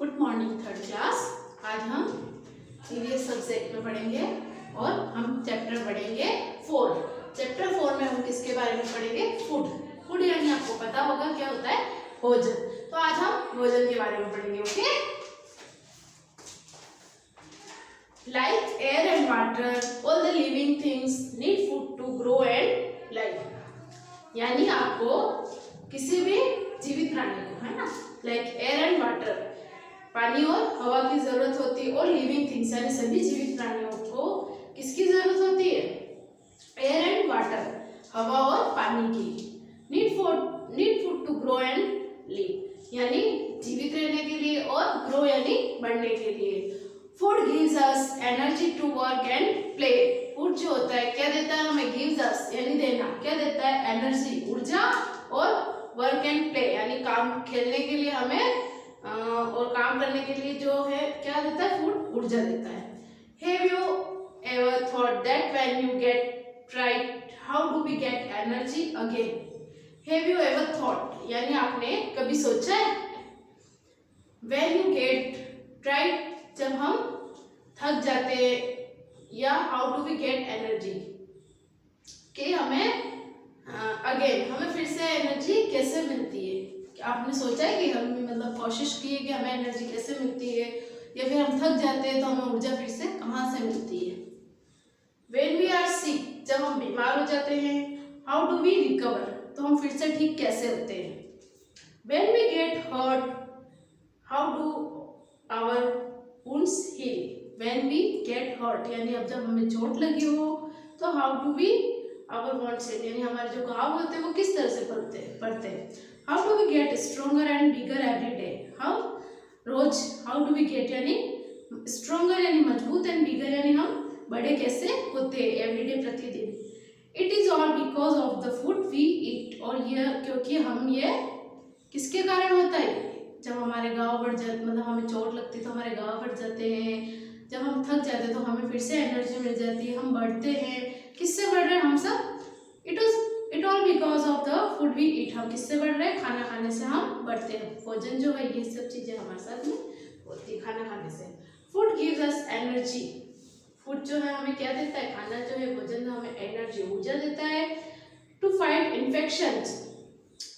Good morning third class. आज हम EVS subject में पढ़ेंगे और हम चैप्टर पढ़ेंगे 4। चैप्टर 4 में हम किसके बारे में पढ़ेंगे? फूड। फूड यानी आपको पता होगा क्या होता है? भोजन। तो आज हम भोजन के बारे में पढ़ेंगे। Okay, like air and water, all the living things need food to grow and live. यानी आपको किसी भी जीवित प्राणी को, है ना, लाइक एयर एंड वाटर, पानी और हवा की जरूरत होती है, और लिविंग थिंग्स यानी सभी जीवित प्राणियों को किसकी जरूरत होती है? एयर एंड वाटर, हवा और पानी की। Need food to grow and live, यानी जीवित रहने के लिए, और ग्रो यानी बढ़ने के लिए। Food gives us energy to work and play. Food जो होता है क्या देता है हमें? गिव्स अस यानी देना, क्या देता है? एनर्जी, ऊर्जा, और वर्क एंड प्ले यानी काम, खेलने के लिए हमें और काम करने के लिए जो है क्या देता है? फूड ऊर्जा देता है। Have you ever thought that when you get tried, how do we get energy again? Have you ever thought यानी आपने कभी सोचा है? When you get tried, जब हम थक जाते या how do we get energy, कि हमें अगेन हमें फिर से एनर्जी कैसे मिलती है? आपने सोचा है कि हम मतलब कोशिश की है कि हमें एनर्जी कैसे मिलती है, या फिर हम थक जाते हैं तो हमें ऊर्जा फिर से कहाँ से मिलती है? When we are sick, जब हम बीमार हो जाते हैं, how do we recover, तो हम फिर से ठीक कैसे होते हैं? When we get hurt, how do our wounds heal? When we get hurt यानी अब जब हमें चोट लगी हो तो how do we our wounds heal यानी हमारे जो घाव होते हैं वो किस तरह से पड़ते हैं? How do we get stronger and bigger every day? How do we get यानी stronger यानी मजबूत, and bigger यानी हम बड़े कैसे होते हैं every day, प्रतिदिन। It is all because of the food we eat, और यह क्योंकि हम ये किसके कारण होता है? जब हमारे घाव बढ़ जाते, मतलब हमें चोट लगती है तो हमारे घाव बढ़ जाते हैं, जब हम थक जाते हैं तो हमें फिर से एनर्जी मिल जाती है, हम बढ़ते हैं। किससे बढ़ रहे हैं हम सब? It all because of the food we eat. हम किससे बढ़ रहे हैं? खाना खाने से हम बढ़ते हैं। भोजन जो है ये सब चीजें हमारे साथ में होती है खाना खाने से। Food gives us energy. Food जो है हमें क्या देता है? खाना जो है, भोजन जो हमें एनर्जी, ऊर्जा देता है। टू फाइट इन्फेक्शंस,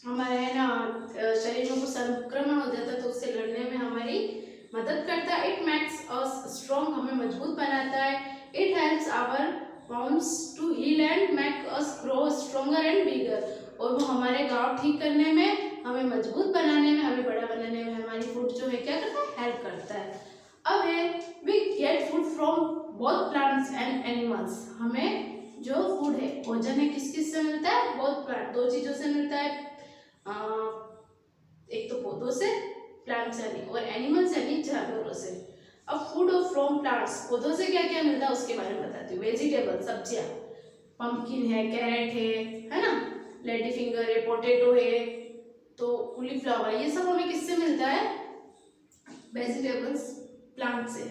हमारे है ना शरीर में कुछ संक्रमण हो जाता है तो उससे लड़ने में हमारी मदद करता है। इट मेक्स अस स्ट्रॉन्ग, हमें मजबूत बनाता है। It helps our bones to heal and make us grow stronger and bigger, और वो हमारे घाव ठीक करने में, हमें मजबूत बनाने में, हमें बड़ा बनाने में हमारी फूड जो है क्या करता है? हेल्प करता है। अब है we get food from both plants and animals। हमें जो फूड है, भोजन है, किस किस से मिलता है? बोथ प्लांट, दो चीजों से मिलता है। एक तो पौधों से, प्लांट्स यानी, और एनिमल्स यानी जानवरों से। अब फूड और फ्रॉम प्लांट्स, पौधों से क्या क्या मिलता है उसके बारे में बताती हूँ। वेजिटेबल, सब्जियां, पंपकिन है, कैरेट है ना, लेडी फिंगर है, पोटैटो है, तो कॉलीफ्लावर, ये सब हमें किससे मिलता है? वेजिटेबल्स, प्लांट से।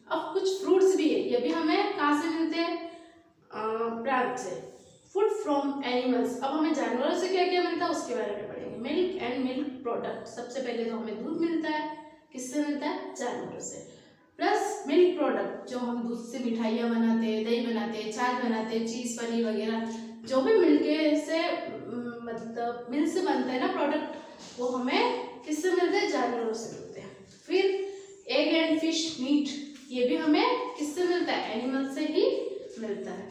अब कुछ फ्रूट्स भी है, ये भी हमें कहाँ से मिलते हैं? प्लांट से। फूड फ्रॉम एनिमल्स, अब हमें जानवरों से क्या क्या मिलता है उसके बारे में पढ़ेंगे। मिल्क एंड मिल्क प्रोडक्ट, सबसे पहले तो हमें दूध मिलता है, किससे मिलता है? जानवरों से। प्लस मिल्क प्रोडक्ट, जो हम दूध से मिठाइयाँ बनाते हैं, दही बनाते हैं, छाछ बनाते हैं, चीज़, पनीर वगैरह, जो भी मिल्क से मतलब मिल्क से बनता है ना प्रोडक्ट, वो हमें किससे मिलते हैं? जानवरों से मिलते हैं। फिर एग एंड फिश, मीट, ये भी हमें किससे मिलता है? एनिमल से ही मिलता है।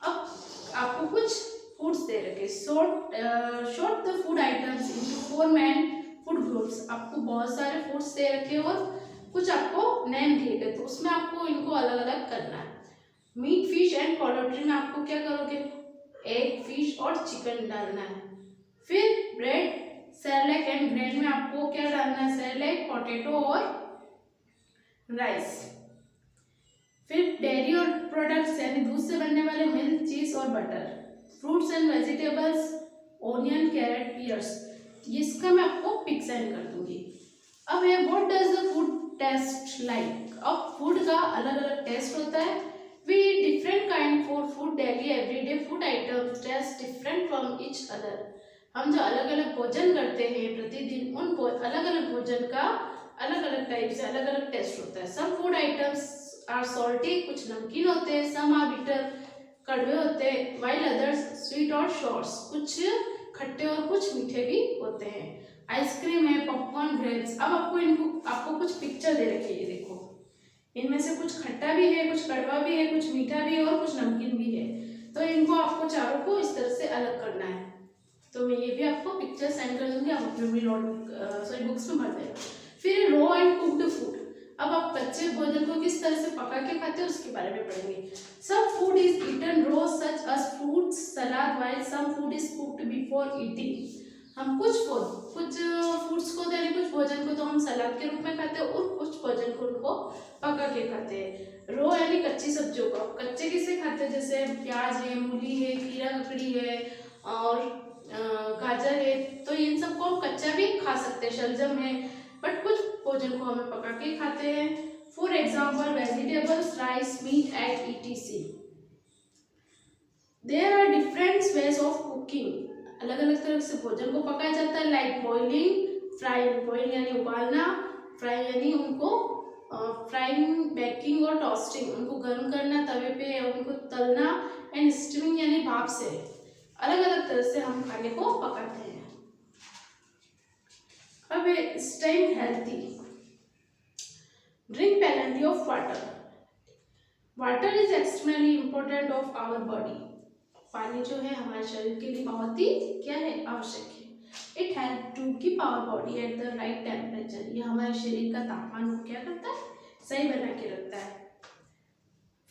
अब आपको कुछ फूड्स दे रखे, short the food items into 4 main food groups. आपको बहुत सारे फूड्स दे रखे और कुछ आपको नेम दिए गए, तो उसमें आपको इनको अलग अलग करना है। मीट, फिश एंड पोल्ट्री में आपको क्या करोगे? एग, फिश और चिकन डालना है। फिर ब्रेड, सैलेड एंड ग्रेन में आपको क्या डालना है? सैलेड, पोटैटो और राइस। फिर डेयरी और प्रोडक्ट्स यानी दूध से बनने वाले मिल्क, चीज और butter. Fruits and vegetables, onion, carrot, pears, इसका मैं आपको पिक सेंड कर दूंगी। अब है what does the food taste like. अब फूड का अलग अलग टेस्ट होता है। We eat different kind for food daily everyday, food items taste different from each other. हम जो अलग अलग भोजन करते हैं प्रतिदिन, उन अलग अलग भोजन का अलग अलग टाइप से अलग अलग टेस्ट होता है। Some food items are salty, कुछ नमकीन होते हैं, सम आर बिटर, कड़वे होते हैं, वाइल अदर्स स्वीट और शॉर्ट्स, कुछ खट्टे और कुछ मीठे भी होते हैं। आइसक्रीम है, पॉपकॉर्न, ग्रेप्स। अब आपको कुछ पिक्चर दे रखी है, देखो इनमें से कुछ खट्टा भी है, कुछ कड़वा भी है, कुछ मीठा भी है और कुछ नमकीन भी है। तो इनको आपको चारों को इस तरह से अलग करना है। तो मैं ये भी आपको पिक्चर सेंड कर दूंगी, आप अपने सॉरी बुक्स में भर देना। फिर रो एंड कुक्ड फूड। अब आप कच्चे भोजन को किस तरह से पका के खाते हैं उसके बारे में पढ़ेंगे। Some food is eaten raw such as fruits, salad, while some food is cooked before eating. हम कुछ फूड्स को यानी कुछ भोजन को तो हम सलाद के रूप में खाते हैं और कुछ भोजन को उनको पका के खाते हैं। रो यानी कच्ची सब्जियों को कच्चे किसे खाते हैं, जैसे प्याज है, मूली है, खीरा ककड़ी है और गाजर है, तो इन सबको हम कच्चा भी खा सकते हैं, शलजम है। बट कुछ भोजन को हमें पका के खाते हैं। For example vegetables, rice, meat, egg, etc. There are different ways of cooking. अलग अलग तरह से भोजन को पकाया जाता है। लाइक बॉइलिंग, फ्राइंग, बॉइल यानी उबालना, फ्राई यानी उनको फ्राइंग, बेकिंग और टोस्टिंग, उनको गर्म करना तवे पे या उनको तलना, एंड स्टीमिंग यानी भाप से। अलग अलग तरह से हम खाने को पकाते हैं। अब staying healthy, drink plenty of water. Water is extremely important of our body. पानी जो है हमारे शरीर के लिए बहुत ही क्या है, आवश्यक है। It help to keep our body at the right temperature. ये हमारे शरीर का तापमान को क्या करता है, सही बना के रखता है।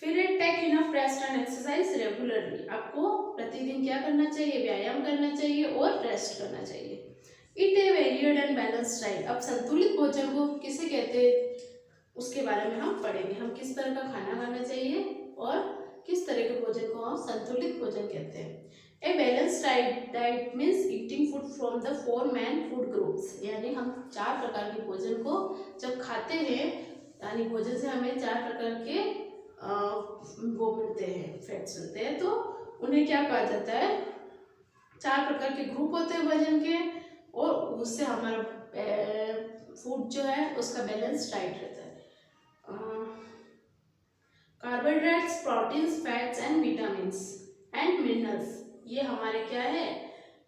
फिर take enough rest and exercise regularly. आपको प्रतिदिन क्या करना चाहिए, व्यायाम करना चाहिए और रेस्ट करना चाहिए। It A varied and balanced diet. अब संतुलित भोजन को किसे कहते हैं उसके बारे में हम पढ़ेंगे। हम किस तरह का खाना खाना चाहिए और किस तरह के भोजन को हम संतुलित भोजन कहते हैं। ए balanced diet means eating food from the 4 main food groups. यानी हम 4 प्रकार के भोजन को जब खाते हैं, यानी भोजन से हमें 4 प्रकार के वो मिलते हैं, फैट्स मिलते हैं, तो उन्हें क्या कहा जाता है, 4 प्रकार के ग्रुप होते हैं भोजन के, और उससे हमारा फूड जो है उसका बैलेंस डाइट रहता है। Carbohydrates, proteins, fats and vitamins and minerals, ये हमारे क्या है,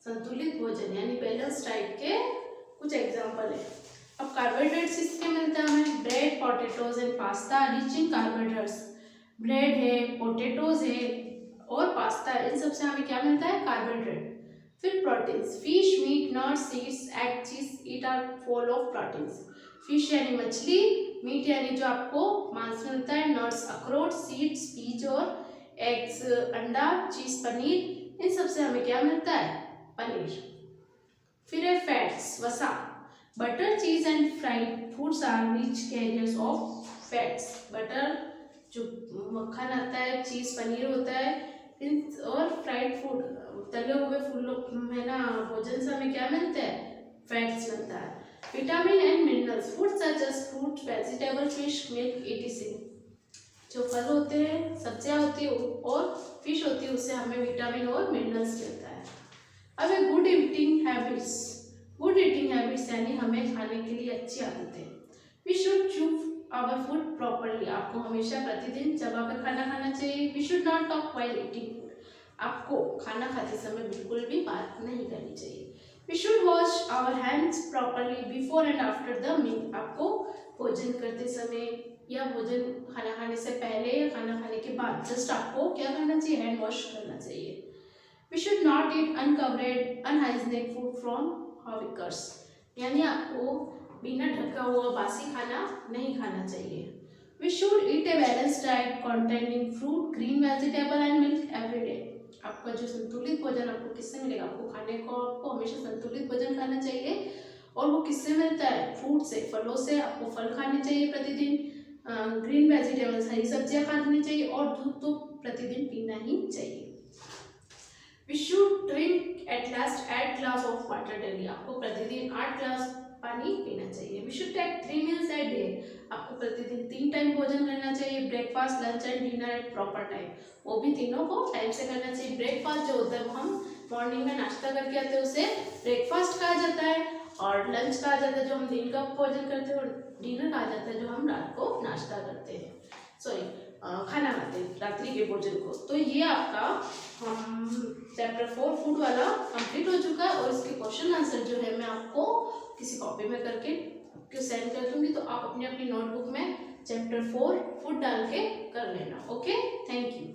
संतुलित भोजन यानी बैलेंस डाइट के कुछ एग्जाम्पल है। अब कार्बोहाइड्रेट्स इसके मिलता है हमें bread, potatoes and pasta, rich in carbohydrates. Bread है, पोटैटोज है और पास्ता, इन सबसे हमें क्या मिलता है, कार्बोहाइड्रेट। फिर proteins, fish, meat, nuts, seeds, egg, cheese, eat are full of proteins. Fish यानी मछली, मीट यानी जो आपको मांस मिलता है, नट्स अखरोट, सीड्स बीज और एग्स अंडा, चीज पनीर, इन सबसे हमें क्या मिलता है, पनीर। फिर है फैट्स, वसा, butter, cheese and fried foods are rich carriers of fats. Butter जो मक्खन आता है, चीज पनीर होता है, और फ्राइड फूड तले हुए फूल है ना, भोजन से हमें क्या मिलता है, फैट्स मिलता है। Vitamin and minerals, food such as fruit, vegetable, fish, milk, etc. जो फल होते हैं, सब्जियां होती है और फिश होती है, उससे हमें विटामिन और मिनरल्स मिलता है। अब है good eating habits. Good eating habits यानी हमें खाने के लिए अच्छी आदतें। We should chew our food properly. आपको हमेशा प्रतिदिन चबाकर खाना खाना चाहिए। We should not talk while eating food. आपको खाना खाते समय बिल्कुल भी बात नहीं करनी चाहिए। We should wash our hands properly before and after the meal. आपको भोजन करते समय या भोजन खाना खाने से पहले या खाना खाने के बाद जस्ट आपको क्या करना चाहिए, हैंड वॉश करना चाहिए। We should not eat uncovered unhygienic food from hawkers, यानी आपको बिना ढका हुआ बासी खाना नहीं खाना चाहिए। We should eat a balanced diet containing fruit, green vegetable and milk every day. आपका जो संतुलित भोजन आपको किससे मिलेगा, आपको खाने को आपको हमेशा संतुलित भोजन खाना चाहिए, और वो किससे मिलता है, फ्रूट से, फलों से। आपको फल खाने चाहिए प्रतिदिन, ग्रीन वेजिटेबल्स, हरी सब्जियां खानी चाहिए, और दूध तो प्रतिदिन पीना ही चाहिए। We should drink at least 8 glass of water daily. आपको प्रतिदिन 8 ग्लास पानी पीना चाहिए। We should take 3 meals a day. आपको प्रतिदिन 3 टाइम भोजन करना चाहिए, breakfast, lunch and dinner at proper time. वो भी तीनों को टाइम से करना चाहिए। ब्रेकफास्ट जो होता है वो हम मॉर्निंग में नाश्ता करके आते हैं, उसे ब्रेकफास्ट कहा जाता है, और लंच कहा जाता है जो हम दिन का भोजन करते हैं, और डिनर कहा जाता है जो हम रात को नाश्ता करते हैं, सॉरी खाना खाते हैं रात्रि के भोजन को। तो ये आपका चैप्टर 4 फूड वाला कंप्लीट हो चुका है, और इसके क्वेश्चन आंसर जो है मैं आपको किसी कॉपी में करके सेंड कर दूंगी, तो आप अपनी अपनी नोटबुक में चैप्टर 4 फूड डाल के कर लेना। Okay, thank you.